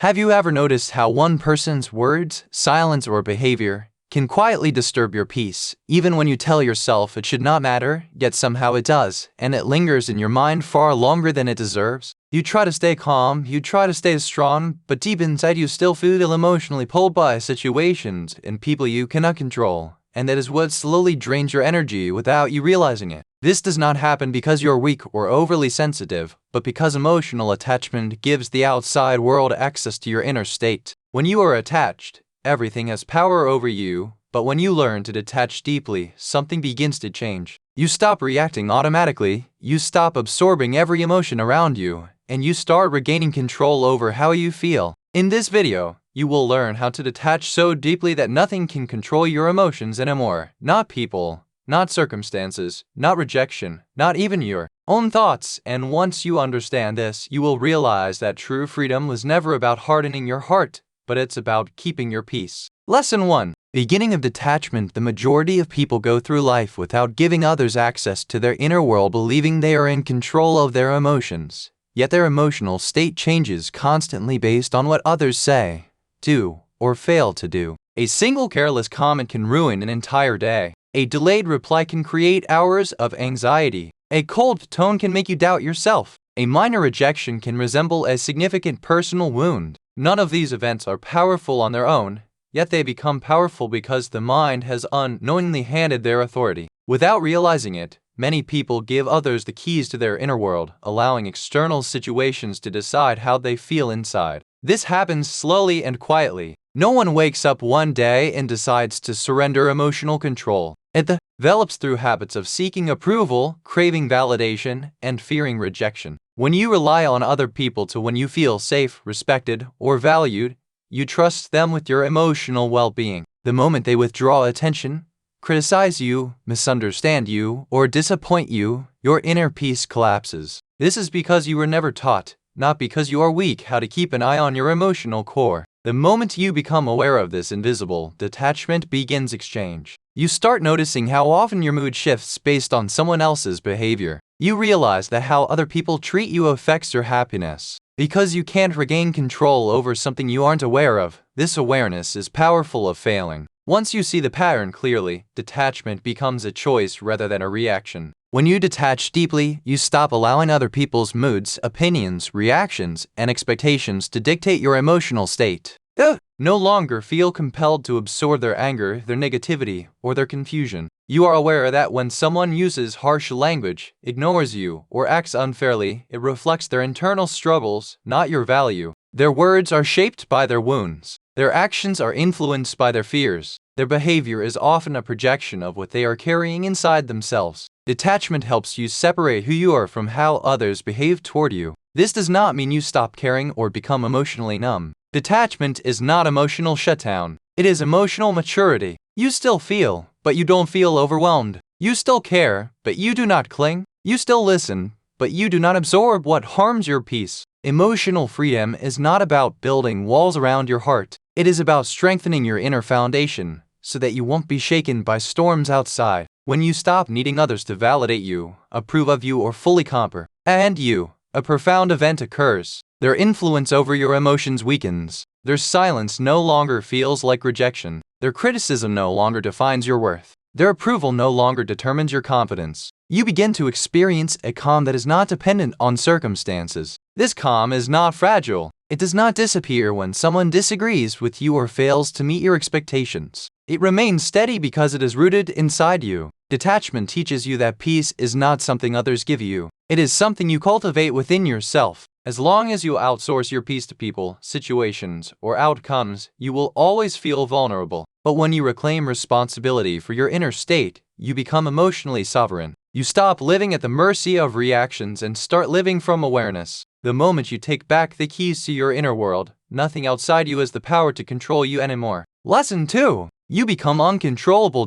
Have you ever noticed how one person's words, silence, or behavior can quietly disturb your peace, even when you tell yourself it should not matter, yet somehow it does, and it lingers in your mind far longer than it deserves? You try to stay calm, you try to stay strong, but deep inside you still feel emotionally pulled by situations and people you cannot control, and that is what slowly drains your energy without you realizing it. This does not happen because you're weak or overly sensitive, but because emotional attachment gives the outside world access to your inner state. When you are attached, everything has power over you, but when you learn to detach deeply, something begins to change. You stop reacting automatically, you stop absorbing every emotion around you, and you start regaining control over how you feel. In this video, you will learn how to detach so deeply that nothing can control your emotions anymore. Not people, not circumstances, not rejection, not even your own thoughts. And once you understand this, you will realize that true freedom was never about hardening your heart, but it's about keeping your peace. Lesson 1. Beginning of detachment. The majority of people go through life without giving others access to their inner world, believing they are in control of their emotions. Yet their emotional state changes constantly based on what others say, do, or fail to do. A single careless comment can ruin an entire day. A delayed reply can create hours of anxiety. A cold tone can make you doubt yourself. A minor rejection can resemble a significant personal wound. None of these events are powerful on their own, yet they become powerful because the mind has unknowingly handed their authority. Without realizing it, many people give others the keys to their inner world, allowing external situations to decide how they feel inside. This happens slowly and quietly. No one wakes up one day and decides to surrender emotional control. It develops through habits of seeking approval, craving validation, and fearing rejection. When you rely on other people to when you feel safe, respected, or valued, you trust them with your emotional well-being. The moment they withdraw attention, criticize you, misunderstand you, or disappoint you, your inner peace collapses. This is because you were never taught, not because you are weak, how to keep an eye on your emotional core. The moment you become aware of this invisible detachment begins exchange. You start noticing how often your mood shifts based on someone else's behavior. You realize that how other people treat you affects your happiness. Because you can't regain control over something you aren't aware of, this awareness is powerful of failing. Once you see the pattern clearly, detachment becomes a choice rather than a reaction. When you detach deeply, you stop allowing other people's moods, opinions, reactions, and expectations to dictate your emotional state. No longer feel compelled to absorb their anger, their negativity, or their confusion. You are aware that when someone uses harsh language, ignores you, or acts unfairly, it reflects their internal struggles, not your value. Their words are shaped by their wounds. Their actions are influenced by their fears. Their behavior is often a projection of what they are carrying inside themselves. Detachment helps you separate who you are from how others behave toward you. This does not mean you stop caring or become emotionally numb. Detachment is not emotional shutdown. It is emotional maturity. You still feel, but you don't feel overwhelmed. You still care, but you do not cling. You still listen, but you do not absorb what harms your peace. Emotional freedom is not about building walls around your heart. It is about strengthening your inner foundation so that you won't be shaken by storms outside. When you stop needing others to validate you, approve of you, or fully comprehend you, a profound event occurs. Their influence over your emotions weakens. Their silence no longer feels like rejection. Their criticism no longer defines your worth. Their approval no longer determines your confidence. You begin to experience a calm that is not dependent on circumstances. This calm is not fragile. It does not disappear when someone disagrees with you or fails to meet your expectations. It remains steady because it is rooted inside you. Detachment teaches you that peace is not something others give you. It is something you cultivate within yourself. As long as you outsource your peace to people, situations, or outcomes, you will always feel vulnerable. But when you reclaim responsibility for your inner state, you become emotionally sovereign. You stop living at the mercy of reactions and start living from awareness. The moment you take back the keys to your inner world, nothing outside you has the power to control you anymore. Lesson 2. You become uncontrollable.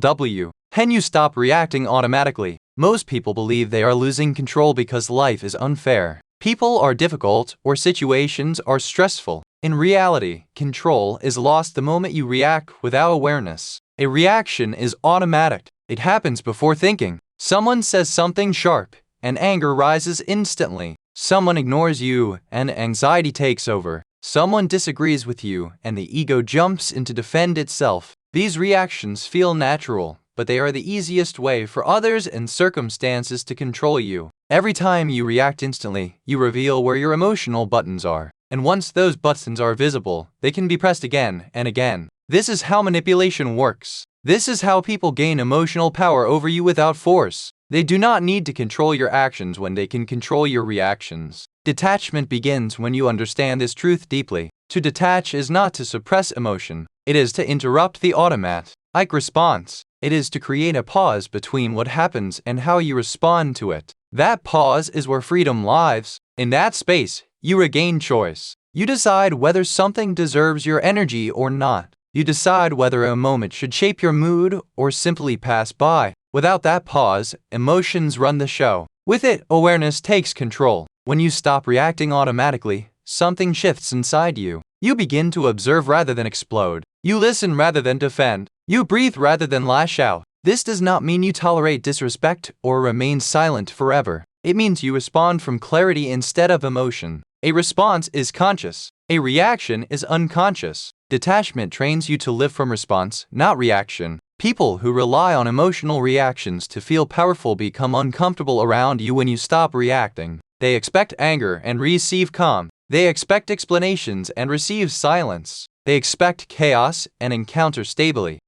When you stop reacting automatically. Most people believe they are losing control because life is unfair. People are difficult or situations are stressful. In reality, control is lost the moment you react without awareness. A reaction is automatic. It happens before thinking. Someone says something sharp, and anger rises instantly. Someone ignores you, and anxiety takes over. Someone disagrees with you, and the ego jumps in to defend itself. These reactions feel natural, but they are the easiest way for others and circumstances to control you. Every time you react instantly, you reveal where your emotional buttons are. And once those buttons are visible, they can be pressed again and again. This is how manipulation works. This is how people gain emotional power over you without force. They do not need to control your actions when they can control your reactions. Detachment begins when you understand this truth deeply. To detach is not to suppress emotion. It is to interrupt the automatic response. It is to create a pause between what happens and how you respond to it. That pause is where freedom lies. In that space, you regain choice. You decide whether something deserves your energy or not. You decide whether a moment should shape your mood or simply pass by. Without that pause, emotions run the show. With it, awareness takes control. When you stop reacting automatically, something shifts inside you. You begin to observe rather than explode. You listen rather than defend. You breathe rather than lash out. This does not mean you tolerate disrespect or remain silent forever. It means you respond from clarity instead of emotion. A response is conscious. A reaction is unconscious. Detachment trains you to live from response, not reaction. People who rely on emotional reactions to feel powerful become uncomfortable around you when you stop reacting. They expect anger and receive calm. They expect explanations and receive silence. They expect chaos and encounter stability.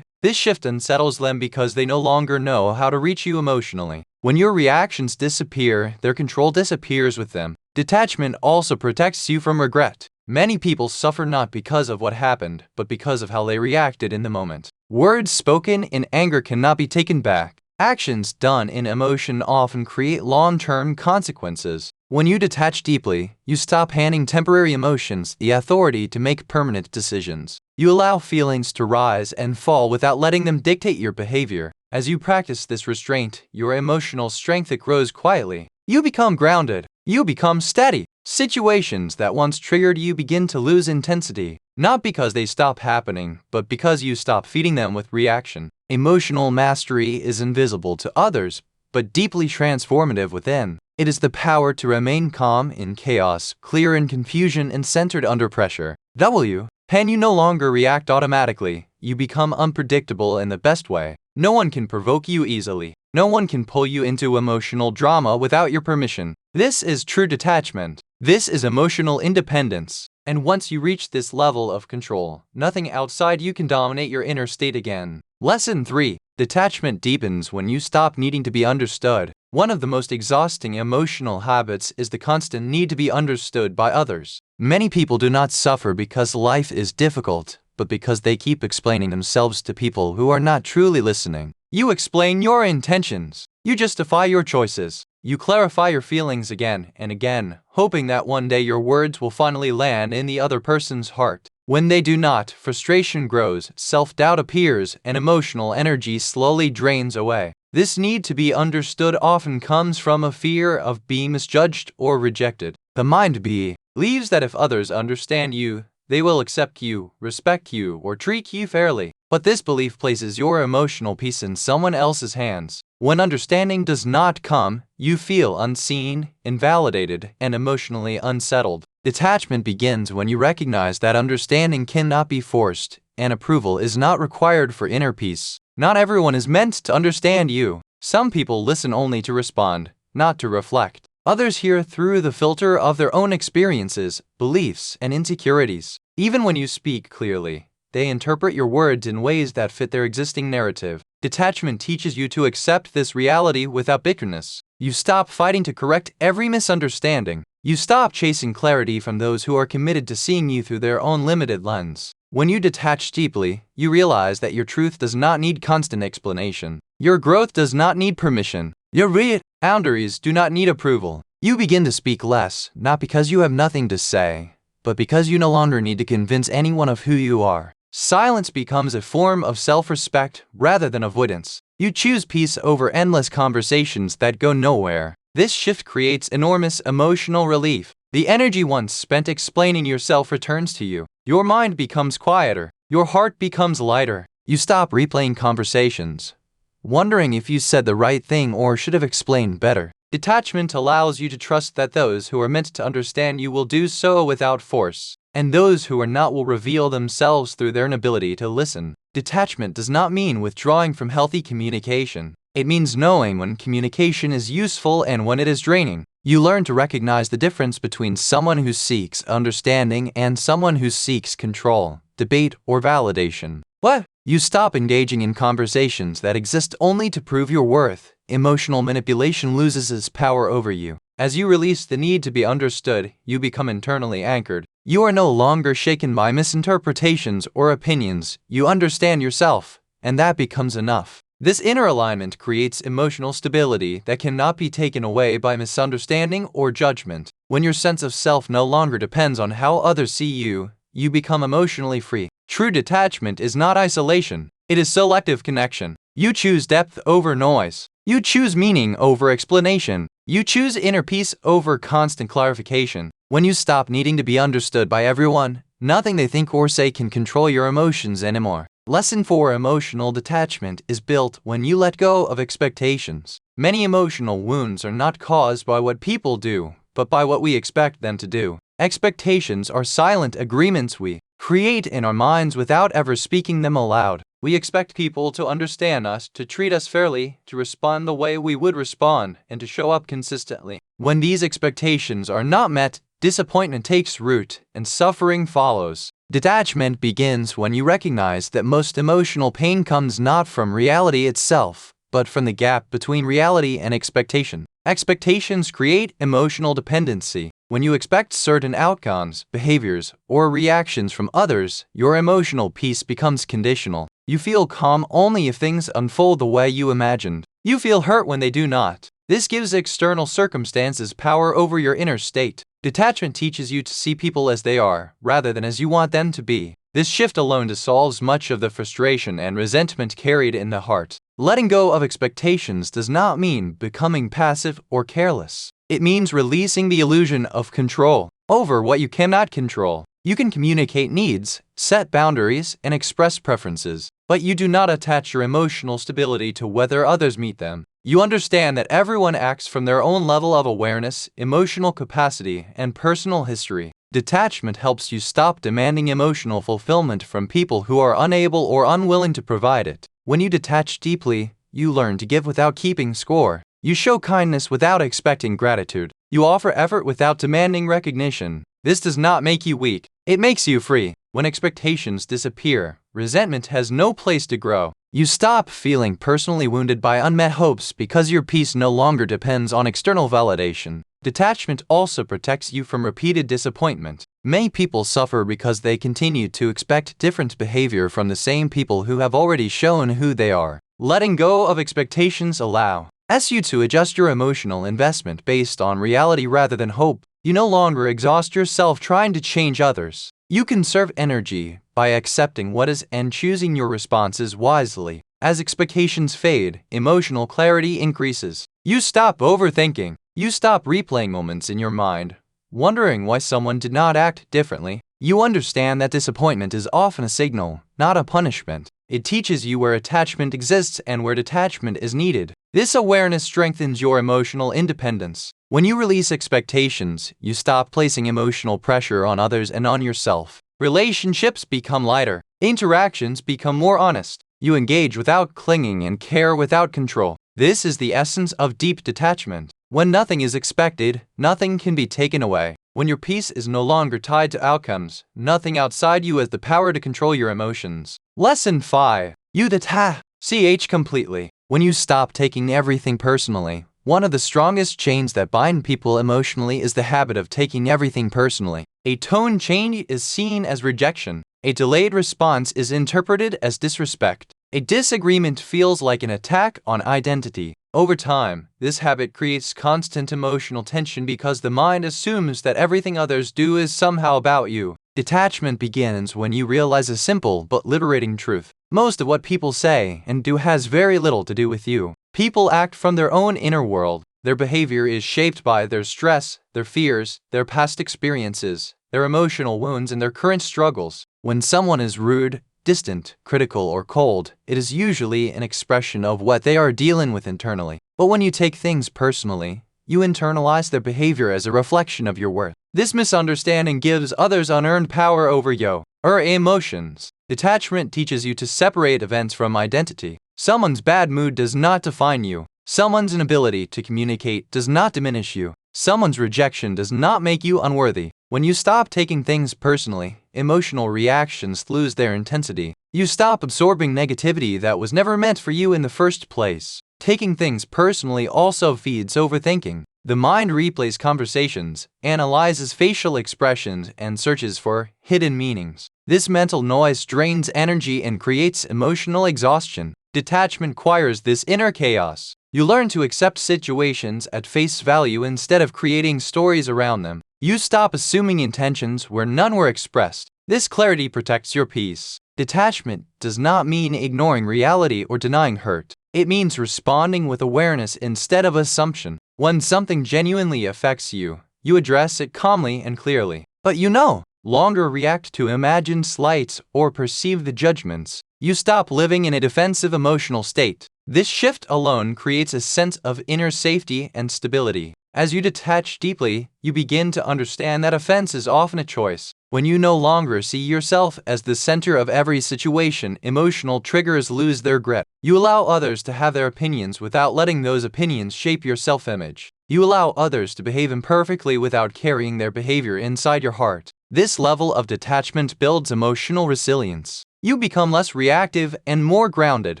This shift unsettles them because they no longer know how to reach you emotionally. When your reactions disappear, their control disappears with them. Detachment also protects you from regret. Many people suffer not because of what happened, but because of how they reacted in the moment. Words spoken in anger cannot be taken back. Actions done in emotion often create long-term consequences. When you detach deeply, you stop handing temporary emotions the authority to make permanent decisions. You allow feelings to rise and fall without letting them dictate your behavior. As you practice this restraint, your emotional strength grows quietly. You become grounded. You become steady. Situations that once triggered you begin to lose intensity, not because they stop happening, but because you stop feeding them with reaction. Emotional mastery is invisible to others, but deeply transformative within. It is the power to remain calm in chaos, clear in confusion, and centered under pressure. When you no longer react automatically, you become unpredictable in the best way. No one can provoke you easily. No one can pull you into emotional drama without your permission. This is true detachment. This is emotional independence. And once you reach this level of control, nothing outside you can dominate your inner state again. Lesson 3. Detachment deepens when you stop needing to be understood. One of the most exhausting emotional habits is the constant need to be understood by others. Many people do not suffer because life is difficult, but because they keep explaining themselves to people who are not truly listening. You explain your intentions. You justify your choices. You clarify your feelings again and again, hoping that one day your words will finally land in the other person's heart. When they do not, frustration grows, self-doubt appears, and emotional energy slowly drains away. This need to be understood often comes from a fear of being misjudged or rejected. The mind believes that if others understand you, they will accept you, respect you, or treat you fairly. But this belief places your emotional peace in someone else's hands. When understanding does not come, you feel unseen, invalidated, and emotionally unsettled. Detachment begins when you recognize that understanding cannot be forced, and approval is not required for inner peace. Not everyone is meant to understand you. Some people listen only to respond, not to reflect. Others hear through the filter of their own experiences, beliefs, and insecurities. Even when you speak clearly, they interpret your words in ways that fit their existing narrative. Detachment teaches you to accept this reality without bitterness. You stop fighting to correct every misunderstanding. You stop chasing clarity from those who are committed to seeing you through their own limited lens. When you detach deeply, you realize that your truth does not need constant explanation. Your growth does not need permission. Your boundaries do not need approval. You begin to speak less, not because you have nothing to say, but because you no longer need to convince anyone of who you are. Silence becomes a form of self-respect rather than avoidance. You choose peace over endless conversations that go nowhere. This shift creates enormous emotional relief. The energy once spent explaining yourself returns to you. Your mind becomes quieter. Your heart becomes lighter. You stop replaying conversations, wondering if you said the right thing or should have explained better. Detachment allows you to trust that those who are meant to understand you will do so without force, and those who are not will reveal themselves through their inability to listen. Detachment does not mean withdrawing from healthy communication. It means knowing when communication is useful and when it is draining. You learn to recognize the difference between someone who seeks understanding and someone who seeks control, debate, or validation. What? You stop engaging in conversations that exist only to prove your worth. Emotional manipulation loses its power over you. As you release the need to be understood, you become internally anchored. You are no longer shaken by misinterpretations or opinions. You understand yourself, and that becomes enough. This inner alignment creates emotional stability that cannot be taken away by misunderstanding or judgment. When your sense of self no longer depends on how others see you, you become emotionally free. True detachment is not isolation, it is selective connection. You choose depth over noise. You choose meaning over explanation. You choose inner peace over constant clarification. When you stop needing to be understood by everyone, nothing they think or say can control your emotions anymore. Lesson 4: Emotional detachment is built when you let go of expectations. Many emotional wounds are not caused by what people do, but by what we expect them to do. Expectations are silent agreements we create in our minds without ever speaking them aloud. We expect people to understand us, to treat us fairly, to respond the way we would respond, and to show up consistently. When these expectations are not met, disappointment takes root and suffering follows. Detachment begins when you recognize that most emotional pain comes not from reality itself, but from the gap between reality and expectation. Expectations create emotional dependency. When you expect certain outcomes, behaviors, or reactions from others, your emotional peace becomes conditional. You feel calm only if things unfold the way you imagined. You feel hurt when they do not. This gives external circumstances power over your inner state. Detachment teaches you to see people as they are, rather than as you want them to be. This shift alone dissolves much of the frustration and resentment carried in the heart. Letting go of expectations does not mean becoming passive or careless. It means releasing the illusion of control over what you cannot control. You can communicate needs, set boundaries, and express preferences, but you do not attach your emotional stability to whether others meet them. You understand that everyone acts from their own level of awareness, emotional capacity, and personal history. Detachment helps you stop demanding emotional fulfillment from people who are unable or unwilling to provide it. When you detach deeply, you learn to give without keeping score. You show kindness without expecting gratitude. You offer effort without demanding recognition. This does not make you weak. It makes you free. When expectations disappear, resentment has no place to grow. You stop feeling personally wounded by unmet hopes because your peace no longer depends on external validation. Detachment also protects you from repeated disappointment. Many people suffer because they continue to expect different behavior from the same people who have already shown who they are. Letting go of expectations allows you to adjust your emotional investment based on reality rather than hope. You no longer exhaust yourself trying to change others. You conserve energy by accepting what is and choosing your responses wisely. As expectations fade, emotional clarity increases. You stop overthinking. You stop replaying moments in your mind, wondering why someone did not act differently. You understand that disappointment is often a signal, not a punishment. It teaches you where attachment exists and where detachment is needed. This awareness strengthens your emotional independence. When you release expectations, you stop placing emotional pressure on others and on yourself. Relationships become lighter. Interactions become more honest. You engage without clinging and care without control. This is the essence of deep detachment. When nothing is expected, nothing can be taken away. When your peace is no longer tied to outcomes, nothing outside you has the power to control your emotions. Lesson 5. You detach completely. When you stop taking everything personally, one of the strongest chains that bind people emotionally is the habit of taking everything personally. A tone change is seen as rejection. A delayed response is interpreted as disrespect. A disagreement feels like an attack on identity. Over time, this habit creates constant emotional tension because the mind assumes that everything others do is somehow about you. Detachment begins when you realize a simple but liberating truth. Most of what people say and do has very little to do with you. People act from their own inner world. Their behavior is shaped by their stress, their fears, their past experiences, their emotional wounds, and their current struggles. When someone is rude, distant, critical, or cold, it is usually an expression of what they are dealing with internally. But when you take things personally, you internalize their behavior as a reflection of your worth. This misunderstanding gives others unearned power over your emotions. Detachment teaches you to separate events from identity. Someone's bad mood does not define you. Someone's inability to communicate does not diminish you. Someone's rejection does not make you unworthy. When you stop taking things personally, emotional reactions lose their intensity. You stop absorbing negativity that was never meant for you in the first place. Taking things personally also feeds overthinking. The mind replays conversations, analyzes facial expressions, and searches for hidden meanings. This mental noise drains energy and creates emotional exhaustion. Detachment quiets this inner chaos. You learn to accept situations at face value instead of creating stories around them. You stop assuming intentions where none were expressed. This clarity protects your peace. Detachment does not mean ignoring reality or denying hurt. It means responding with awareness instead of assumption. When something genuinely affects you, you address it calmly and clearly. But you no longer react to imagined slights or perceived judgments. You stop living in a defensive emotional state. This shift alone creates a sense of inner safety and stability. As you detach deeply, you begin to understand that offense is often a choice. When you no longer see yourself as the center of every situation, emotional triggers lose their grip. You allow others to have their opinions without letting those opinions shape your self-image. You allow others to behave imperfectly without carrying their behavior inside your heart. This level of detachment builds emotional resilience. You become less reactive and more grounded.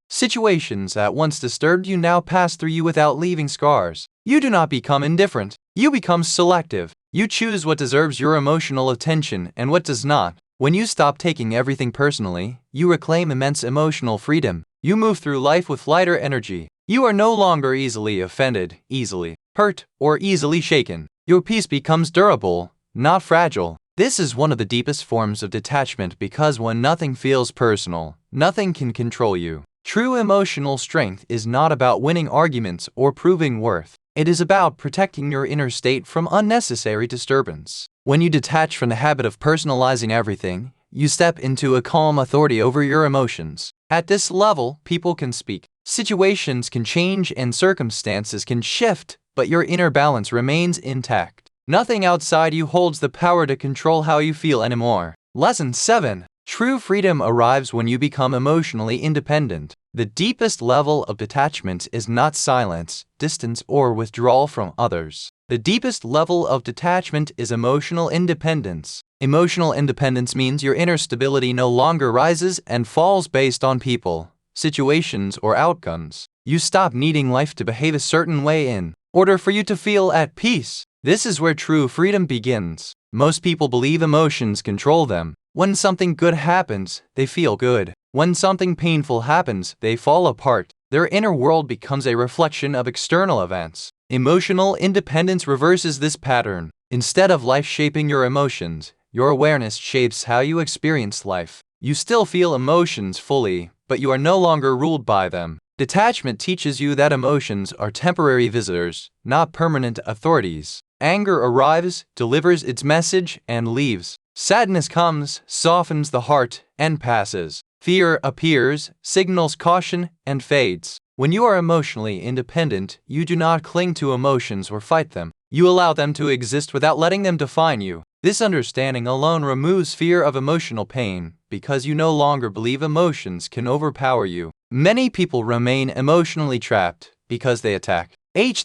Situations that once disturbed you now pass through you without leaving scars. You do not become indifferent. You become selective. You choose what deserves your emotional attention and what does not. When you stop taking everything personally, you reclaim immense emotional freedom. You move through life with lighter energy. You are no longer easily offended, easily hurt, or easily shaken. Your peace becomes durable, not fragile. This is one of the deepest forms of detachment because when nothing feels personal, nothing can control you. True emotional strength is not about winning arguments or proving worth. It is about protecting your inner state from unnecessary disturbance. When you detach from the habit of personalizing everything, you step into a calm authority over your emotions. At this level, people can speak, situations can change, and circumstances can shift, but your inner balance remains intact. Nothing outside you holds the power to control how you feel anymore. Lesson 7. True freedom arrives when you become emotionally independent. The deepest level of detachment is not silence, distance, or withdrawal from others. The deepest level of detachment is emotional independence. Emotional independence means your inner stability no longer rises and falls based on people, situations, or outcomes. You stop needing life to behave a certain way in order for you to feel at peace. This is where true freedom begins. Most people believe emotions control them. When something good happens, they feel good. When something painful happens, they fall apart. Their inner world becomes a reflection of external events. Emotional independence reverses this pattern. Instead of life shaping your emotions, your awareness shapes how you experience life. You still feel emotions fully, but you are no longer ruled by them. Detachment teaches you that emotions are temporary visitors, not permanent authorities. Anger arrives, delivers its message, and leaves. Sadness comes, softens the heart, and passes. Fear appears, signals caution, and fades. When you are emotionally independent, you do not cling to emotions or fight them. You allow them to exist without letting them define you. This understanding alone removes fear of emotional pain, because you no longer believe emotions can overpower you. Many people remain emotionally trapped because they attach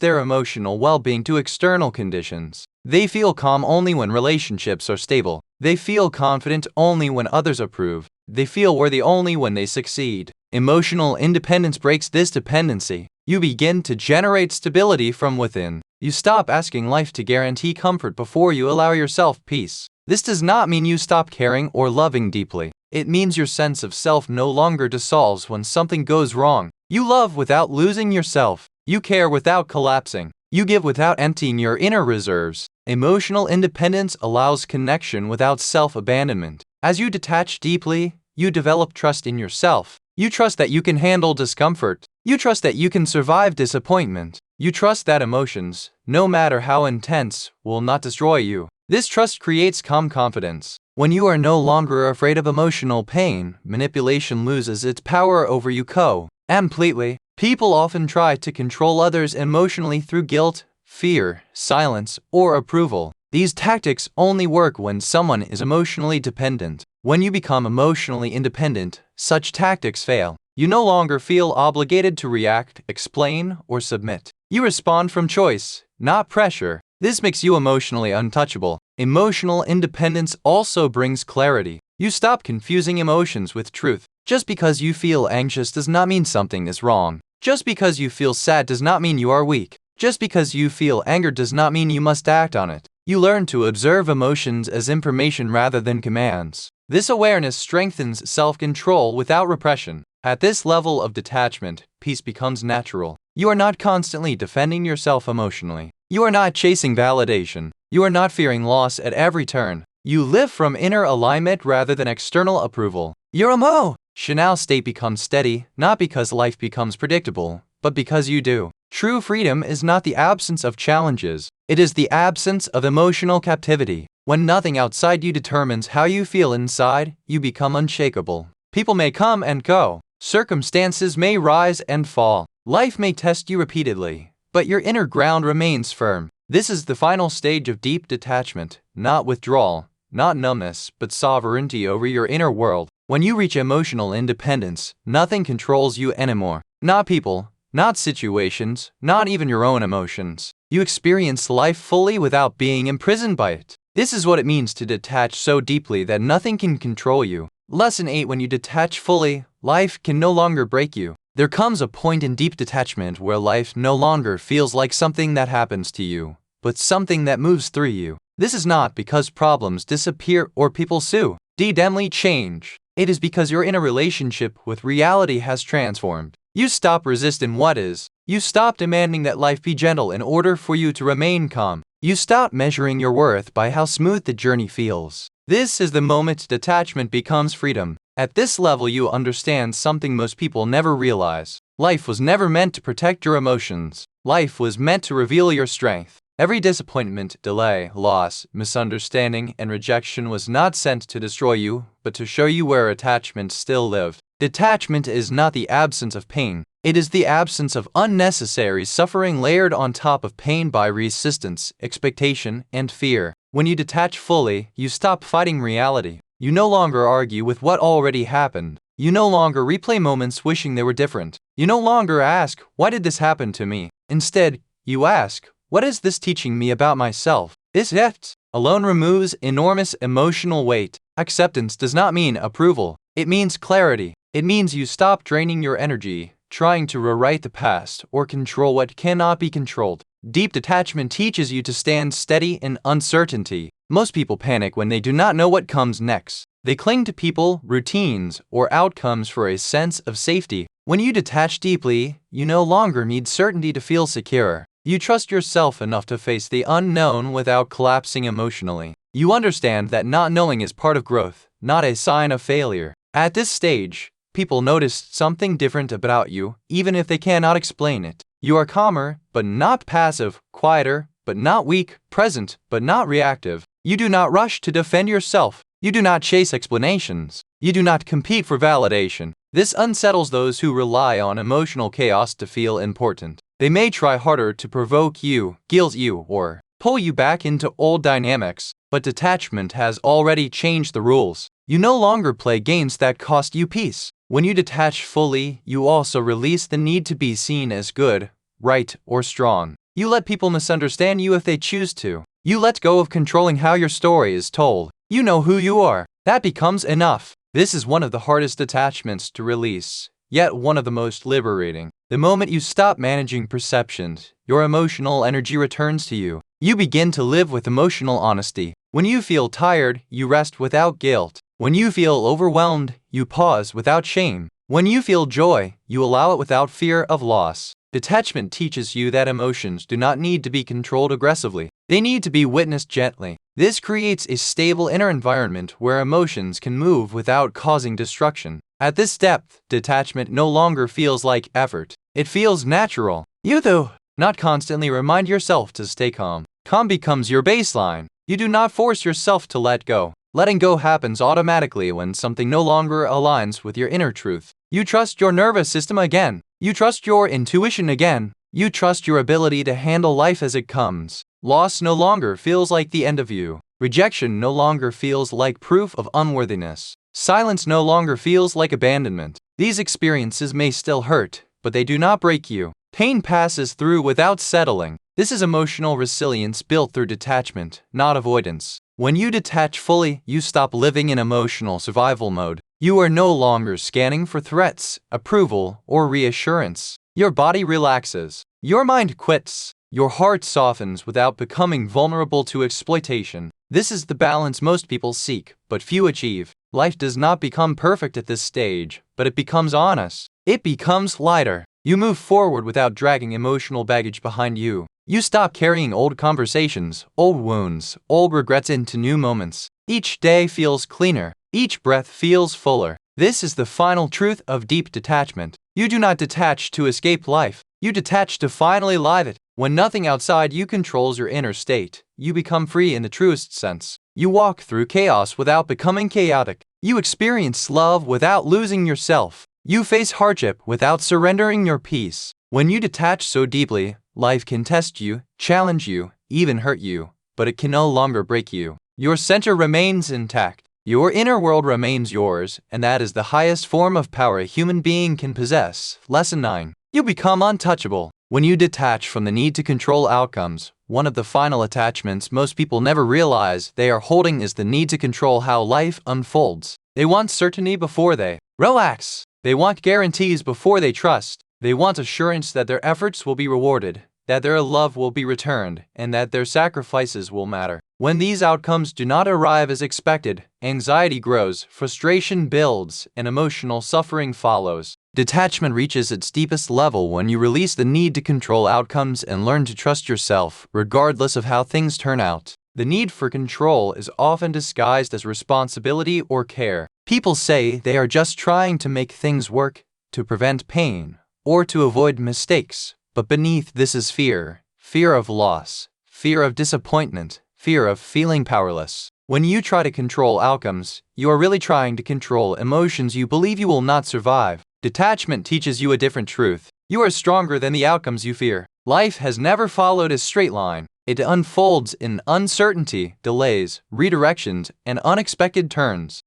their emotional well-being to external conditions. They feel calm only when relationships are stable. They feel confident only when others approve. They feel worthy only when they succeed. Emotional independence breaks this dependency. You begin to generate stability from within. You stop asking life to guarantee comfort before you allow yourself peace. This does not mean you stop caring or loving deeply. It means your sense of self no longer dissolves when something goes wrong. You love without losing yourself. You care without collapsing. You give without emptying your inner reserves. Emotional independence allows connection without self-abandonment. As you detach deeply, you develop trust in yourself. You trust that you can handle discomfort. You trust that you can survive disappointment. You trust that emotions, no matter how intense, will not destroy you. This trust creates calm confidence. When you are no longer afraid of emotional pain, manipulation loses its power over you completely. People often try to control others emotionally through guilt, fear, silence, or approval. These tactics only work when someone is emotionally dependent. When you become emotionally independent, such tactics fail. You no longer feel obligated to react, explain, or submit. You respond from choice, not pressure. This makes you emotionally untouchable. Emotional independence also brings clarity. You stop confusing emotions with truth. Just because you feel anxious does not mean something is wrong. Just because you feel sad does not mean you are weak. Just because you feel anger does not mean you must act on it. You learn to observe emotions as information rather than commands. This awareness strengthens self-control without repression. At this level of detachment, peace becomes natural. You are not constantly defending yourself emotionally. You are not chasing validation. You are not fearing loss at every turn. You live from inner alignment rather than external approval. Your emotional state becomes steady, not because life becomes predictable, but because you do. True freedom is not the absence of challenges. It is the absence of emotional captivity. When nothing outside you determines how you feel inside, you become unshakable. People may come and go. Circumstances may rise and fall. Life may test you repeatedly, but your inner ground remains firm. This is the final stage of deep detachment, not withdrawal, not numbness, but sovereignty over your inner world. When you reach emotional independence, nothing controls you anymore. Not people, not situations, not even your own emotions. You experience life fully without being imprisoned by it. This is what it means to detach so deeply that nothing can control you. Lesson 8: when you detach fully, life can no longer break you. There comes a point in deep detachment where life no longer feels like something that happens to you, but something that moves through you. This is not because problems disappear or people suddenly change. It is because your inner relationship with reality has transformed. You stop resisting what is. You stop demanding that life be gentle in order for you to remain calm. You stop measuring your worth by how smooth the journey feels. This is the moment detachment becomes freedom. At this level, you understand something most people never realize. Life was never meant to protect your emotions. Life was meant to reveal your strength. Every disappointment, delay, loss, misunderstanding, and rejection was not sent to destroy you, but to show you where attachment still lived. Detachment is not the absence of pain. It is the absence of unnecessary suffering layered on top of pain by resistance, expectation, and fear. When you detach fully, you stop fighting reality. You no longer argue with what already happened. You no longer replay moments wishing they were different. You no longer ask, why did this happen to me? Instead, you ask, what is this teaching me about myself? This act alone removes enormous emotional weight. Acceptance does not mean approval. It means clarity. It means you stop draining your energy, trying to rewrite the past or control what cannot be controlled. Deep detachment teaches you to stand steady in uncertainty. Most people panic when they do not know what comes next. They cling to people, routines, or outcomes for a sense of safety. When you detach deeply, you no longer need certainty to feel secure. You trust yourself enough to face the unknown without collapsing emotionally. You understand that not knowing is part of growth, not a sign of failure. At this stage, people notice something different about you, even if they cannot explain it. You are calmer, but not passive, quieter, but not weak, present, but not reactive. You do not rush to defend yourself. You do not chase explanations. You do not compete for validation. This unsettles those who rely on emotional chaos to feel important. They may try harder to provoke you, guilt you, or pull you back into old dynamics, but detachment has already changed the rules. You no longer play games that cost you peace. When you detach fully, you also release the need to be seen as good, right, or strong. You let people misunderstand you if they choose to. You let go of controlling how your story is told. You know who you are. That becomes enough. This is one of the hardest attachments to release, yet one of the most liberating. The moment you stop managing perceptions, your emotional energy returns to you. You begin to live with emotional honesty. When you feel tired, you rest without guilt. When you feel overwhelmed, you pause without shame. When you feel joy, you allow it without fear of loss. Detachment teaches you that emotions do not need to be controlled aggressively. They need to be witnessed gently. This creates a stable inner environment where emotions can move without causing destruction. At this depth, detachment no longer feels like effort. It feels natural. You do not constantly remind yourself to stay calm. Calm becomes your baseline. You do not force yourself to let go. Letting go happens automatically when something no longer aligns with your inner truth. You trust your nervous system again. You trust your intuition again. You trust your ability to handle life as it comes. Loss no longer feels like the end of you. Rejection no longer feels like proof of unworthiness. Silence no longer feels like abandonment. These experiences may still hurt, but they do not break you. Pain passes through without settling. This is emotional resilience built through detachment, not avoidance. When you detach fully, you stop living in emotional survival mode. You are no longer scanning for threats, approval, or reassurance. Your body relaxes. Your mind quits. Your heart softens without becoming vulnerable to exploitation. This is the balance most people seek, but few achieve. Life does not become perfect at this stage, but it becomes honest. It becomes lighter. You move forward without dragging emotional baggage behind you. You stop carrying old conversations, old wounds, old regrets into new moments. Each day feels cleaner. Each breath feels fuller. This is the final truth of deep detachment. You do not detach to escape life. You detach to finally live it. When nothing outside you controls your inner state, you become free in the truest sense. You walk through chaos without becoming chaotic. You experience love without losing yourself. You face hardship without surrendering your peace. When you detach so deeply, life can test you, challenge you, even hurt you, but it can no longer break you. Your center remains intact. Your inner world remains yours, and that is the highest form of power a human being can possess. Lesson 9. You become untouchable. When you detach from the need to control outcomes, one of the final attachments most people never realize they are holding is the need to control how life unfolds. They want certainty before they relax. They want guarantees before they trust. They want assurance that their efforts will be rewarded, that their love will be returned, and that their sacrifices will matter. When these outcomes do not arrive as expected, anxiety grows, frustration builds, and emotional suffering follows. Detachment reaches its deepest level when you release the need to control outcomes and learn to trust yourself, regardless of how things turn out. The need for control is often disguised as responsibility or care. People say they are just trying to make things work, to prevent pain, or to avoid mistakes. But beneath this is fear. Fear of loss, fear of disappointment, fear of feeling powerless. When you try to control outcomes, you are really trying to control emotions you believe you will not survive. Detachment teaches you a different truth. You are stronger than the outcomes you fear. Life has never followed a straight line. It unfolds in uncertainty, delays, redirections, and unexpected turns.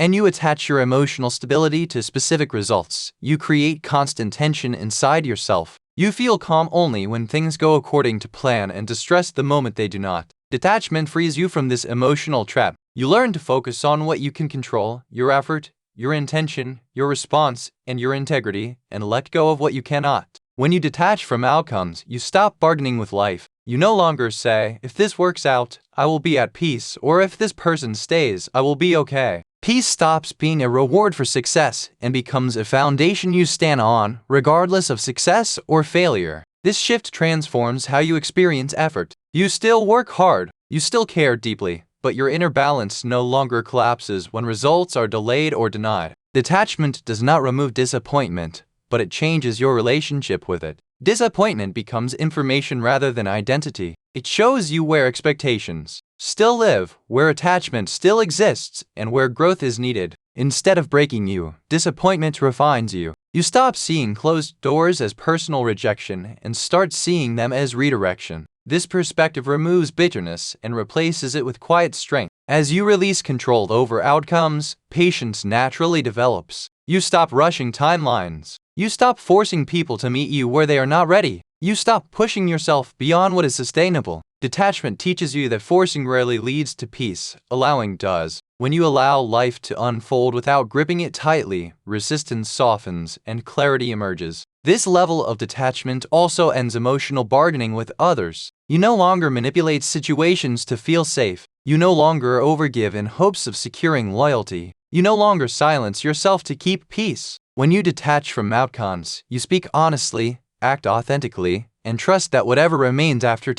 And you attach your emotional stability to specific results. You create constant tension inside yourself. You feel calm only when things go according to plan and distressed the moment they do not. Detachment frees you from this emotional trap. You learn to focus on what you can control, your effort, your intention, your response, and your integrity, and let go of what you cannot. When you detach from outcomes, you stop bargaining with life. You no longer say, if this works out, I will be at peace, or if this person stays, I will be okay. Peace stops being a reward for success and becomes a foundation you stand on, regardless of success or failure. This shift transforms how you experience effort. You still work hard, you still care deeply, but your inner balance no longer collapses when results are delayed or denied. Detachment does not remove disappointment, but it changes your relationship with it. Disappointment becomes information rather than identity. It shows you where expectations still live, where attachment still exists, and where growth is needed. Instead of breaking you, disappointment refines you. You stop seeing closed doors as personal rejection and start seeing them as redirection. This perspective removes bitterness and replaces it with quiet strength. As you release control over outcomes, patience naturally develops. You stop rushing timelines. You stop forcing people to meet you where they are not ready. You stop pushing yourself beyond what is sustainable. Detachment teaches you that forcing rarely leads to peace, allowing does. When you allow life to unfold without gripping it tightly, resistance softens and clarity emerges. This level of detachment also ends emotional bargaining with others. You no longer manipulate situations to feel safe. You no longer overgive in hopes of securing loyalty. You no longer silence yourself to keep peace. When you detach from outcomes, you speak honestly, act authentically, and trust that whatever remains after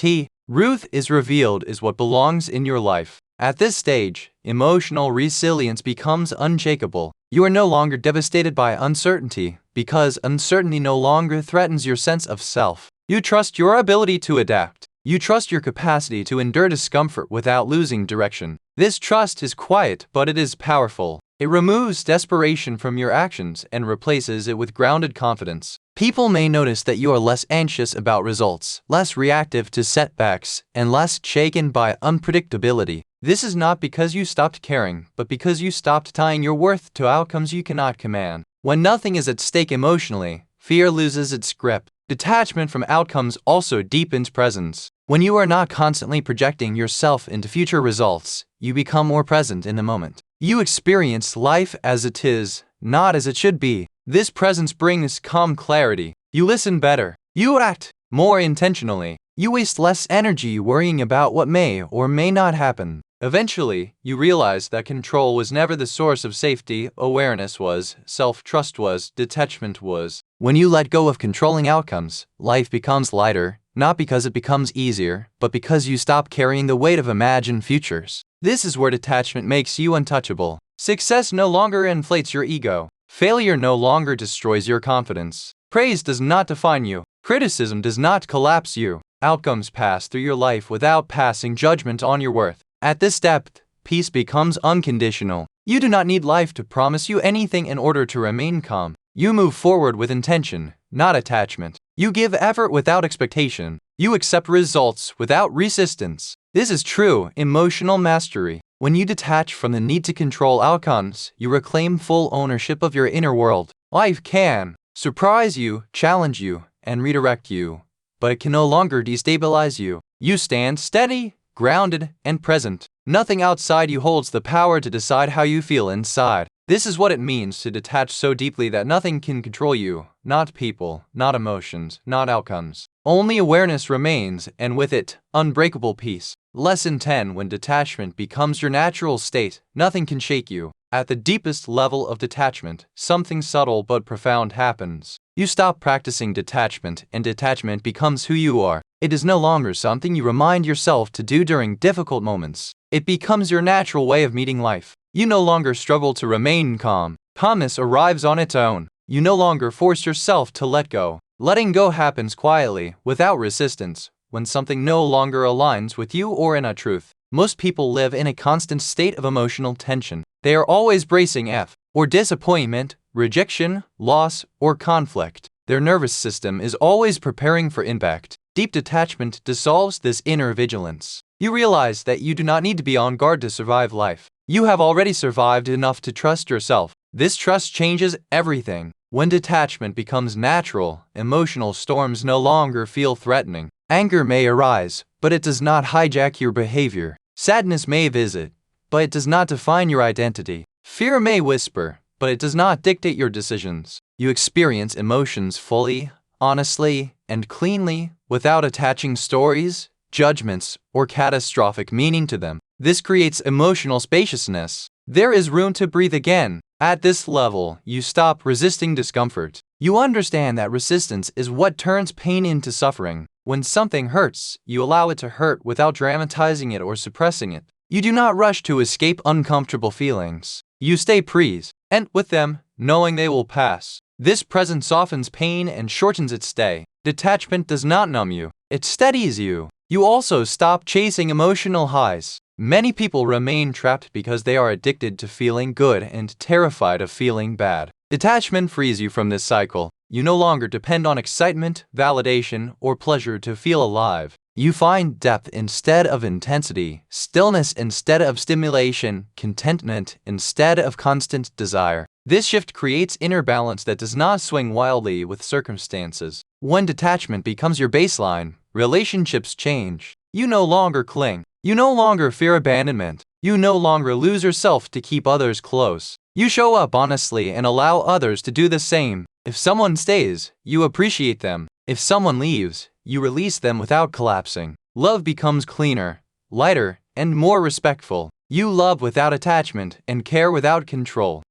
Ruth is revealed is what belongs in your life. At this stage, emotional resilience becomes unshakable. You are no longer devastated by uncertainty, because uncertainty no longer threatens your sense of self. You trust your ability to adapt. You trust your capacity to endure discomfort without losing direction. This trust is quiet, but it is powerful. It removes desperation from your actions and replaces it with grounded confidence. People may notice that you are less anxious about results, less reactive to setbacks, and less shaken by unpredictability. This is not because you stopped caring, but because you stopped tying your worth to outcomes you cannot command. When nothing is at stake emotionally, fear loses its grip. Detachment from outcomes also deepens presence. When you are not constantly projecting yourself into future results, you become more present in the moment. You experience life as it is, not as it should be. This presence brings calm clarity. You listen better. You act more intentionally. You waste less energy worrying about what may or may not happen. Eventually, you realize that control was never the source of safety, awareness was, self-trust was, detachment was. When you let go of controlling outcomes, life becomes lighter, not because it becomes easier, but because you stop carrying the weight of imagined futures. This is where detachment makes you untouchable. Success no longer inflates your ego. Failure no longer destroys your confidence. Praise does not define you. Criticism does not collapse you. Outcomes pass through your life without passing judgment on your worth. At this depth, peace becomes unconditional. You do not need life to promise you anything in order to remain calm. You move forward with intention, not attachment. You give effort without expectation. You accept results without resistance. This is true emotional mastery. When you detach from the need to control outcomes, you reclaim full ownership of your inner world. Life can surprise you, challenge you, and redirect you, but it can no longer destabilize you. You stand steady, grounded, and present. Nothing outside you holds the power to decide how you feel inside. This is what it means to detach so deeply that nothing can control you, not people, not emotions, not outcomes. Only awareness remains, and with it, unbreakable peace. Lesson 10. When detachment becomes your natural state, nothing can shake you. At the deepest level of detachment, something subtle but profound happens. You stop practicing detachment, and detachment becomes who you are. It is no longer something you remind yourself to do during difficult moments. It becomes your natural way of meeting life. You no longer struggle to remain calm. Calmness arrives on its own. You no longer force yourself to let go. Letting go happens quietly, without resistance, when something no longer aligns with you or in a truth. Most people live in a constant state of emotional tension. They are always bracing for disappointment, rejection, loss, or conflict. Their nervous system is always preparing for impact. Deep detachment dissolves this inner vigilance. You realize that you do not need to be on guard to survive life. You have already survived enough to trust yourself. This trust changes everything. When detachment becomes natural, emotional storms no longer feel threatening. Anger may arise, but it does not hijack your behavior. Sadness may visit, but it does not define your identity. Fear may whisper, but it does not dictate your decisions. You experience emotions fully, honestly, and cleanly, without attaching stories, judgments, or catastrophic meaning to them. This creates emotional spaciousness. There is room to breathe again. At this level, you stop resisting discomfort. You understand that resistance is what turns pain into suffering. When something hurts, you allow it to hurt without dramatizing it or suppressing it. You do not rush to escape uncomfortable feelings. You stay present, and with them, knowing they will pass. This presence softens pain and shortens its stay. Detachment does not numb you, it steadies you. You also stop chasing emotional highs. Many people remain trapped because they are addicted to feeling good and terrified of feeling bad. Detachment frees you from this cycle. You no longer depend on excitement, validation, or pleasure to feel alive. You find depth instead of intensity, stillness instead of stimulation, contentment instead of constant desire. This shift creates inner balance that does not swing wildly with circumstances. When detachment becomes your baseline, relationships change. You no longer cling. You no longer fear abandonment. You no longer lose yourself to keep others close. You show up honestly and allow others to do the same. If someone stays, you appreciate them. If someone leaves, you release them without collapsing. Love becomes cleaner, lighter, and more respectful. You love without attachment and care without control.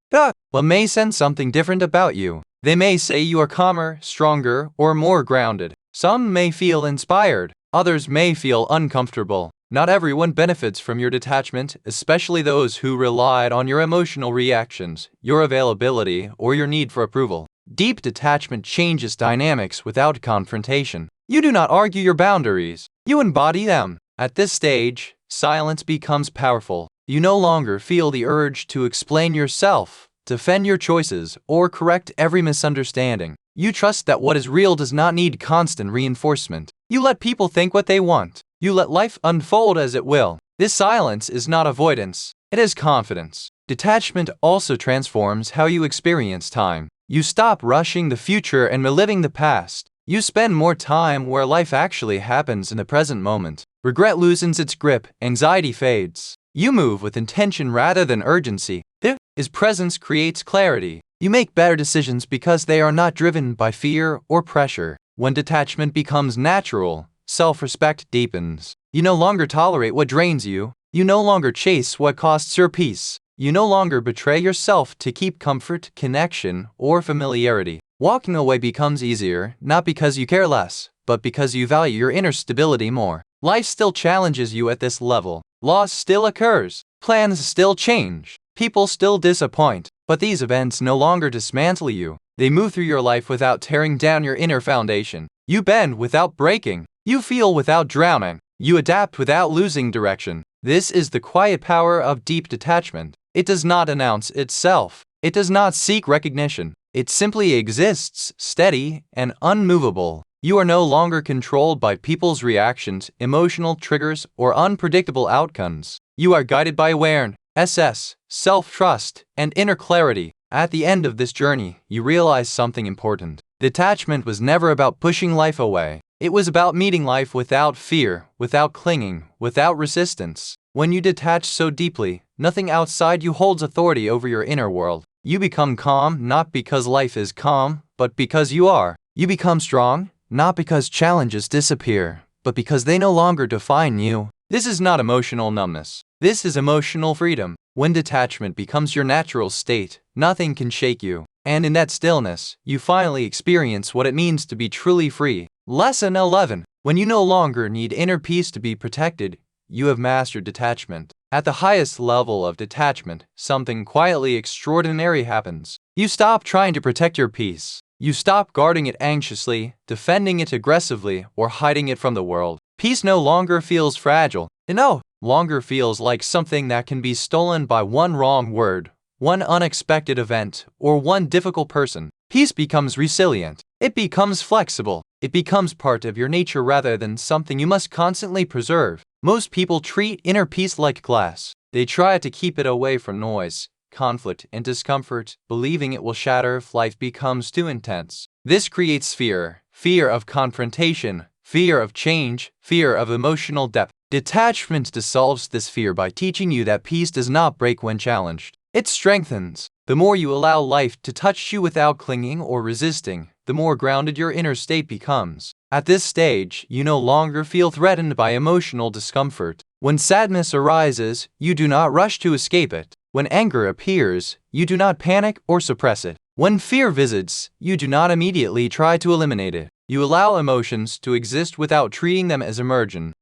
What may sense something different about you. They may say you are calmer, stronger, or more grounded. Some may feel inspired. Others may feel uncomfortable. Not everyone benefits from your detachment, especially those who relied on your emotional reactions, your availability, or your need for approval. Deep detachment changes dynamics without confrontation. You do not argue your boundaries. You embody them. At this stage, silence becomes powerful. You no longer feel the urge to explain yourself, defend your choices, or correct every misunderstanding. You trust that what is real does not need constant reinforcement. You let people think what they want. You let life unfold as it will. This silence is not avoidance, it is confidence. Detachment also transforms how you experience time. You stop rushing the future and reliving the past. You spend more time where life actually happens in the present moment. Regret loosens its grip, anxiety fades. You move with intention rather than urgency. This presence creates clarity. You make better decisions because they are not driven by fear or pressure. When detachment becomes natural, self-respect deepens. You no longer tolerate what drains you. You no longer chase what costs your peace. You no longer betray yourself to keep comfort, connection, or familiarity. Walking away becomes easier, not because you care less, but because you value your inner stability more. Life still challenges you at this level. Loss still occurs. Plans still change. People still disappoint. But these events no longer dismantle you. They move through your life without tearing down your inner foundation. You bend without breaking. You feel without drowning. You adapt without losing direction. This is the quiet power of deep detachment. It does not announce itself. It does not seek recognition. It simply exists, steady and unmovable. You are no longer controlled by people's reactions, emotional triggers, or unpredictable outcomes. You are guided by awareness, self-trust, and inner clarity. At the end of this journey, you realize something important. Detachment was never about pushing life away. It was about meeting life without fear, without clinging, without resistance. When you detach so deeply, nothing outside you holds authority over your inner world. You become calm not because life is calm, but because you are. You become strong not because challenges disappear, but because they no longer define you. This is not emotional numbness. This is emotional freedom. When detachment becomes your natural state, nothing can shake you. And in that stillness, you finally experience what it means to be truly free. Lesson 11. When you no longer need inner peace to be protected, you have mastered detachment. At the highest level of detachment, something quietly extraordinary happens. You stop trying to protect your peace. You stop guarding it anxiously, defending it aggressively, or hiding it from the world. Peace no longer feels fragile. It no longer feels like something that can be stolen by one wrong word, one unexpected event, or one difficult person. Peace becomes resilient. It becomes flexible. It becomes part of your nature rather than something you must constantly preserve. Most people treat inner peace like glass. They try to keep it away from noise, conflict, and discomfort, believing it will shatter if life becomes too intense. This creates fear, fear of confrontation, fear of change, fear of emotional depth. Detachment dissolves this fear by teaching you that peace does not break when challenged. It strengthens. The more you allow life to touch you without clinging or resisting, the more grounded your inner state becomes. At this stage, you no longer feel threatened by emotional discomfort. When sadness arises, you do not rush to escape it. When anger appears, you do not panic or suppress it. When fear visits, you do not immediately try to eliminate it. You allow emotions to exist without treating them as emergent.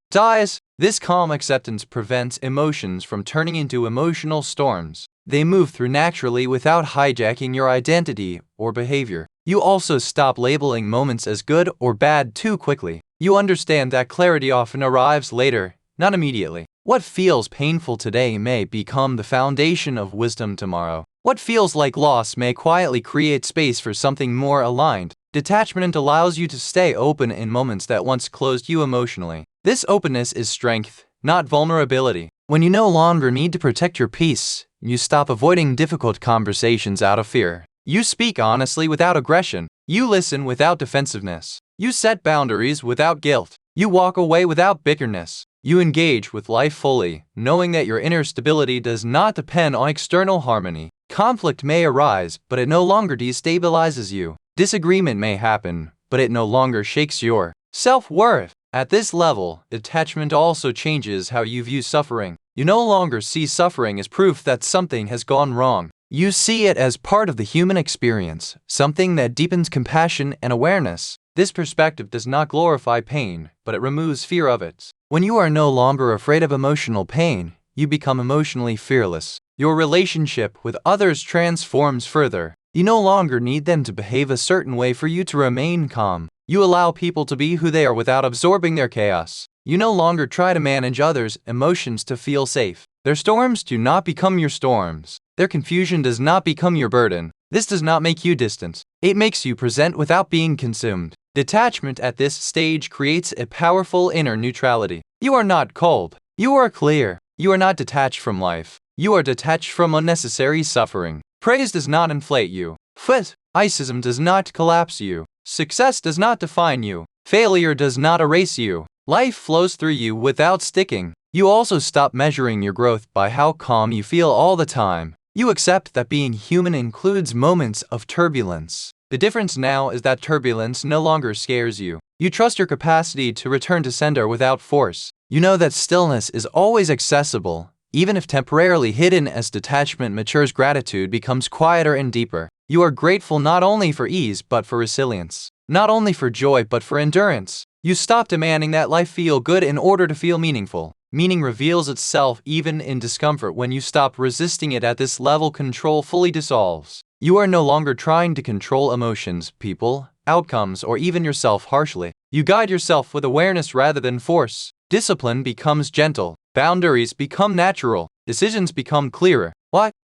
This calm acceptance prevents emotions from turning into emotional storms. They move through naturally without hijacking your identity or behavior. You also stop labeling moments as good or bad too quickly. You understand that clarity often arrives later, not immediately. What feels painful today may become the foundation of wisdom tomorrow. What feels like loss may quietly create space for something more aligned. Detachment allows you to stay open in moments that once closed you emotionally. This openness is strength, not vulnerability. When you no longer need to protect your peace, you stop avoiding difficult conversations out of fear. You speak honestly without aggression. You listen without defensiveness. You set boundaries without guilt. You walk away without bitterness. You engage with life fully, knowing that your inner stability does not depend on external harmony. Conflict may arise, but it no longer destabilizes you. Disagreement may happen, but it no longer shakes your self-worth. At this level, detachment also changes how you view suffering. You no longer see suffering as proof that something has gone wrong. You see it as part of the human experience, something that deepens compassion and awareness. This perspective does not glorify pain, but it removes fear of it. When you are no longer afraid of emotional pain, you become emotionally fearless. Your relationship with others transforms further. You no longer need them to behave a certain way for you to remain calm. You allow people to be who they are without absorbing their chaos. You no longer try to manage others' emotions to feel safe. Their storms do not become your storms. Their confusion does not become your burden. This does not make you distant. It makes you present without being consumed. Detachment at this stage creates a powerful inner neutrality. You are not cold. You are clear. You are not detached from life. You are detached from unnecessary suffering. Praise does not inflate you. Icism does not collapse you. Success does not define you. Failure does not erase you. Life flows through you without sticking. You also stop measuring your growth by how calm you feel all the time. You accept that being human includes moments of turbulence. The difference now is that turbulence no longer scares you. You trust your capacity to return to sender without force. You know that stillness is always accessible, even if temporarily hidden. As detachment matures, gratitude becomes quieter and deeper. You are grateful not only for ease but for resilience, not only for joy but for endurance. You stop demanding that life feel good in order to feel meaningful. Meaning reveals itself even in discomfort. When you stop resisting it at this level, control fully dissolves. You are no longer trying to control emotions, people, outcomes, or even yourself harshly. You guide yourself with awareness rather than force. Discipline becomes gentle. Boundaries become natural. Decisions become clearer.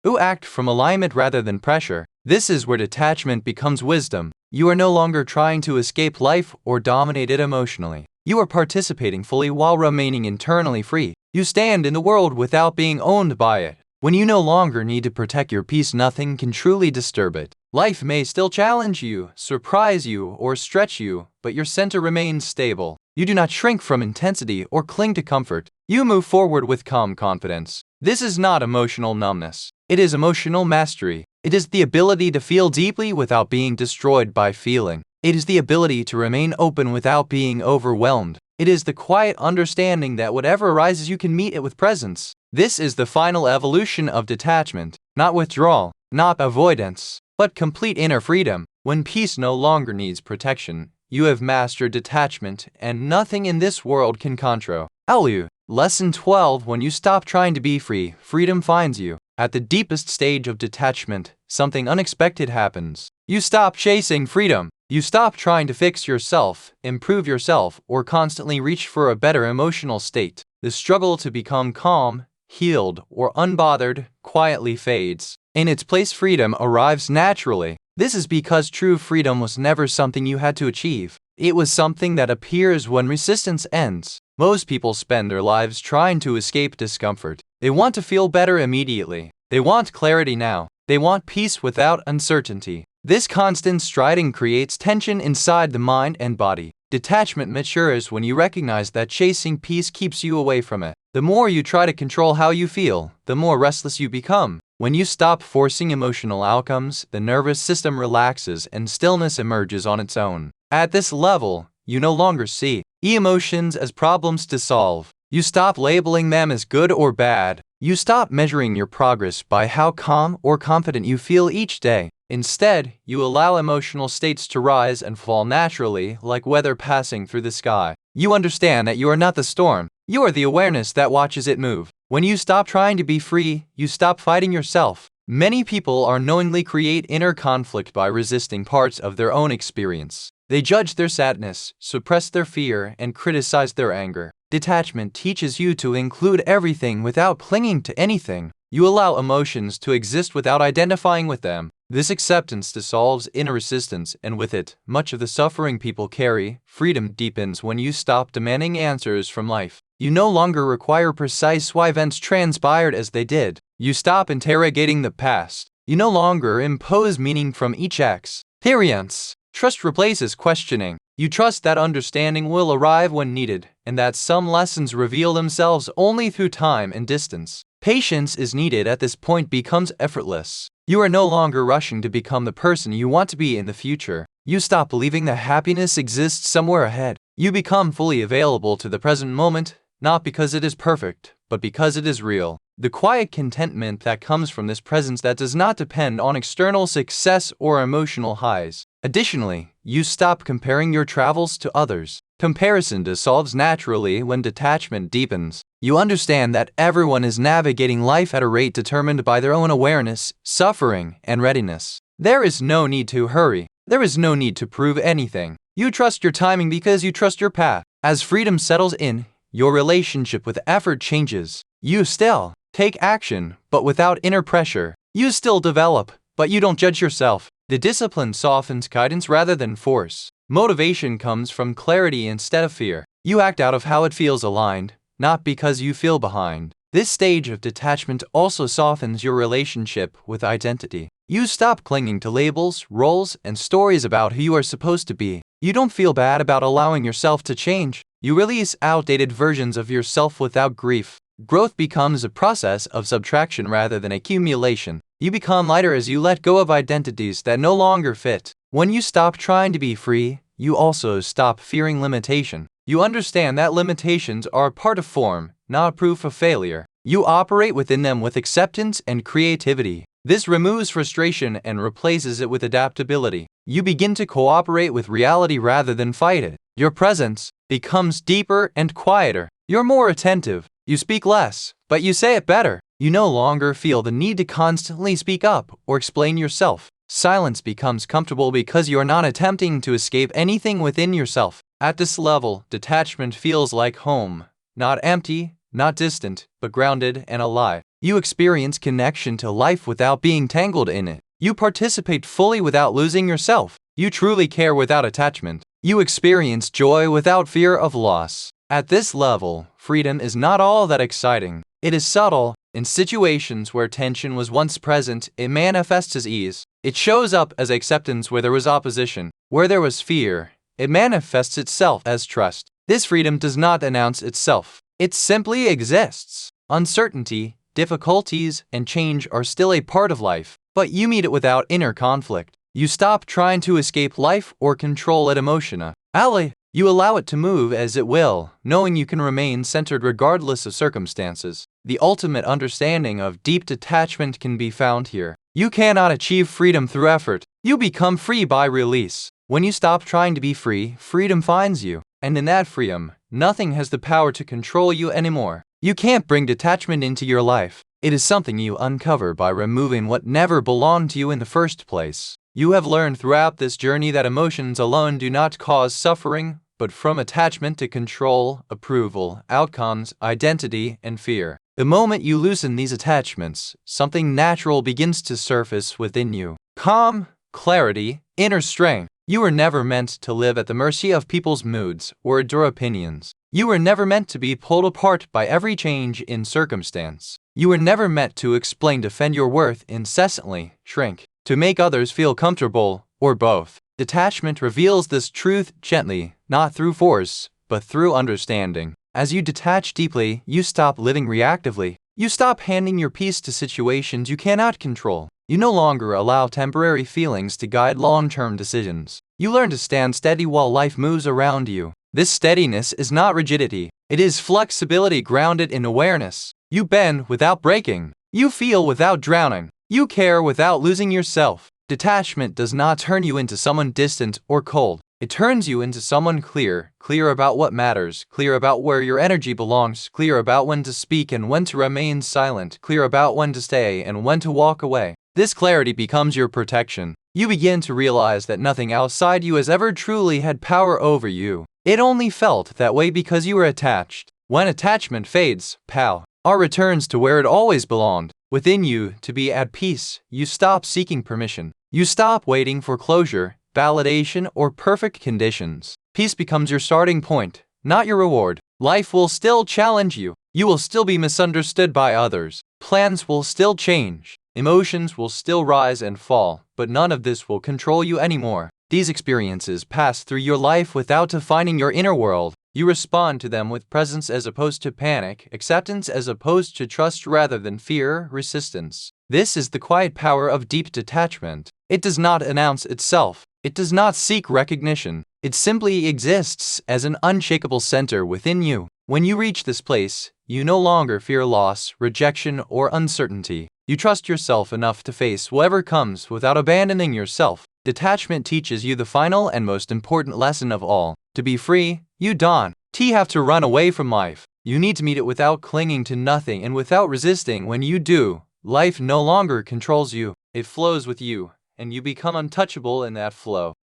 You act from alignment rather than pressure. This is where detachment becomes wisdom. You are no longer trying to escape life or dominate it emotionally. You are participating fully while remaining internally free. You stand in the world without being owned by it. When you no longer need to protect your peace, nothing can truly disturb it. Life may still challenge you, surprise you, or stretch you, but your center remains stable. You do not shrink from intensity or cling to comfort. You move forward with calm confidence. This is not emotional numbness. It is emotional mastery. It is the ability to feel deeply without being destroyed by feeling. It is the ability to remain open without being overwhelmed. It is the quiet understanding that whatever arises, you can meet it with presence. This is the final evolution of detachment, not withdrawal, not avoidance, but complete inner freedom. When peace no longer needs protection, you have mastered detachment, and nothing in this world can control you. Lesson 12. When you stop trying to be free, freedom finds you. At the deepest stage of detachment, something unexpected happens. You stop chasing freedom. You stop trying to fix yourself, improve yourself, or constantly reach for a better emotional state. The struggle to become calm, healed, or unbothered quietly fades. In its place, freedom arrives naturally. This is because true freedom was never something you had to achieve. It was something that appears when resistance ends. Most people spend their lives trying to escape discomfort. They want to feel better immediately. They want clarity now. They want peace without uncertainty. This constant striving creates tension inside the mind and body. Detachment matures when you recognize that chasing peace keeps you away from it. The more you try to control how you feel, the more restless you become. When you stop forcing emotional outcomes, the nervous system relaxes and stillness emerges on its own. At this level, you no longer see emotions as problems to solve. You stop labeling them as good or bad. You stop measuring your progress by how calm or confident you feel each day. Instead, you allow emotional states to rise and fall naturally, like weather passing through the sky. You understand that you are not the storm. You are the awareness that watches it move. When you stop trying to be free, you stop fighting yourself. Many people unknowingly create inner conflict by resisting parts of their own experience. They judge their sadness, suppress their fear, and criticize their anger. Detachment teaches you to include everything without clinging to anything. You allow emotions to exist without identifying with them. This acceptance dissolves inner resistance, and with it, much of the suffering people carry. Freedom deepens when you stop demanding answers from life. You no longer require precise why events transpired as they did. You stop interrogating the past. You no longer impose meaning from each experience. Trust replaces questioning. You trust that understanding will arrive when needed, and that some lessons reveal themselves only through time and distance. Patience is needed at this point becomes effortless. You are no longer rushing to become the person you want to be in the future. You stop believing that happiness exists somewhere ahead. You become fully available to the present moment, not because it is perfect, but because it is real. The quiet contentment that comes from this presence that does not depend on external success or emotional highs. Additionally, you stop comparing your travels to others. Comparison dissolves naturally when detachment deepens. You understand that everyone is navigating life at a rate determined by their own awareness, suffering, and readiness. There is no need to hurry. There is no need to prove anything. You trust your timing because you trust your path. As freedom settles in, your relationship with effort changes. You still Take action, but without inner pressure. You still develop, but you don't judge yourself. The discipline softens guidance rather than force. Motivation comes from clarity instead of fear. You act out of how it feels aligned, not because you feel behind. This stage of detachment also softens your relationship with identity. You stop clinging to labels, roles, and stories about who you are supposed to be. You don't feel bad about allowing yourself to change. You release outdated versions of yourself without grief. Growth becomes a process of subtraction rather than accumulation. You become lighter as you let go of identities that no longer fit. When you stop trying to be free, you also stop fearing limitation. You understand that limitations are a part of form, not proof of failure. You operate within them with acceptance and creativity. This removes frustration and replaces it with adaptability. You begin to cooperate with reality rather than fight it. Your presence becomes deeper and quieter. You're more attentive. You speak less, but you say it better. You no longer feel the need to constantly speak up or explain yourself. Silence becomes comfortable because you are not attempting to escape anything within yourself. At this level, detachment feels like home. Not empty, not distant, but grounded and alive. You experience connection to life without being tangled in it. You participate fully without losing yourself. You truly care without attachment. You experience joy without fear of loss. At this level, freedom is not all that exciting. It is subtle. In situations where tension was once present, it manifests as ease. It shows up as acceptance where there was opposition. Where there was fear, it manifests itself as trust. This freedom does not announce itself. It simply exists. Uncertainty, difficulties, and change are still a part of life, but you meet it without inner conflict. You stop trying to escape life or control it emotionally. You allow it to move as it will, knowing you can remain centered regardless of circumstances. The ultimate understanding of deep detachment can be found here. You cannot achieve freedom through effort. You become free by release. When you stop trying to be free, freedom finds you. And in that freedom, nothing has the power to control you anymore. You can't bring detachment into your life. It is something you uncover by removing what never belonged to you in the first place. You have learned throughout this journey that emotions alone do not cause suffering, but from attachment to control, approval, outcomes, identity, and fear. The moment you loosen these attachments, something natural begins to surface within you. Calm, clarity, inner strength. You were never meant to live at the mercy of people's moods or endure opinions. You were never meant to be pulled apart by every change in circumstance. You were never meant to defend your worth incessantly, shrink, to make others feel comfortable, or both. Detachment reveals this truth gently, not through force, but through understanding. As you detach deeply, you stop living reactively. You stop handing your peace to situations you cannot control. You no longer allow temporary feelings to guide long-term decisions. You learn to stand steady while life moves around you. This steadiness is not rigidity. It is flexibility grounded in awareness. You bend without breaking. You feel without drowning. You care without losing yourself. Detachment does not turn you into someone distant or cold. It turns you into someone clear about what matters, clear about where your energy belongs, clear about when to speak and when to remain silent, clear about when to stay and when to walk away. This clarity becomes your protection. You begin to realize that nothing outside you has ever truly had power over you. It only felt that way because you were attached. When attachment fades, power returns to where it always belonged, within you. To be at peace, you stop seeking permission. You stop waiting for closure, validation, or perfect conditions. Peace becomes your starting point, not your reward. Life will still challenge you. You will still be misunderstood by others. Plans will still change. Emotions will still rise and fall, but none of this will control you anymore. These experiences pass through your life without defining your inner world. You respond to them with presence as opposed to panic, acceptance as opposed to trust rather than fear, resistance. This is the quiet power of deep detachment. It does not announce itself. It does not seek recognition. It simply exists as an unshakable center within you. When you reach this place, you no longer fear loss, rejection, or uncertainty. You trust yourself enough to face whatever comes without abandoning yourself. Detachment teaches you the final and most important lesson of all. To be free, you don't have to run away from life. You need to meet it without clinging to nothing and without resisting. When you do, life no longer controls you. It flows with you, and you become untouchable in that flow.